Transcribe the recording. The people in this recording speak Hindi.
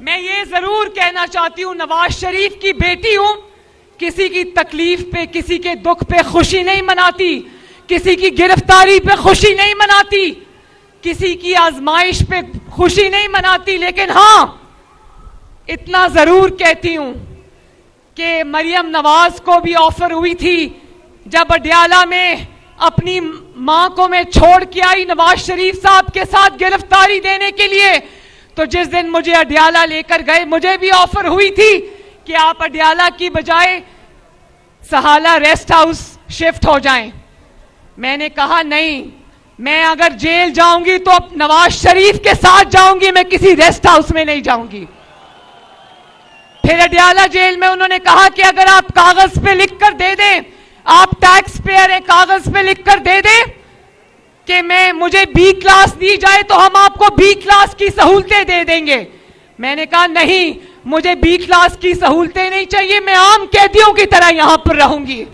मैं ये जरूर कहना चाहती हूं, नवाज शरीफ की बेटी हूं, किसी की तकलीफ पे, किसी के दुख पे खुशी नहीं मनाती, किसी की गिरफ्तारी पे खुशी नहीं मनाती, किसी की आजमाइश पे खुशी नहीं मनाती। लेकिन हां, इतना जरूर कहती हूं कि मरियम नवाज को भी ऑफर हुई थी जब अडयाला में अपनी मां को मैं छोड़ के आई नवाज शरीफ साहब के साथ गिरफ्तारी देने के लिए, तो जिस दिन मुझे अडयाला लेकर गए मुझे भी ऑफर हुई थी कि आप अडयाला की बजाय सहाला रेस्ट हाउस शिफ्ट हो जाएं। मैंने कहा नहीं, मैं अगर जेल जाऊंगी तो अब नवाज शरीफ के साथ जाऊंगी, मैं किसी रेस्ट हाउस में नहीं जाऊंगी। फिर अडयाला जेल में उन्होंने कहा कि अगर आप कागज पे लिख कर दे दें, आप टैक्स पेयर हैं, कागज पे लिख कर दे दें कि मुझे बी क्लास दी जाए तो हम आपको बी क्लास की सहूलतें दे देंगे। मैंने कहा नहीं, मुझे बी क्लास की सहूलतें नहीं चाहिए, मैं आम कैदियों की तरह यहां पर रहूंगी।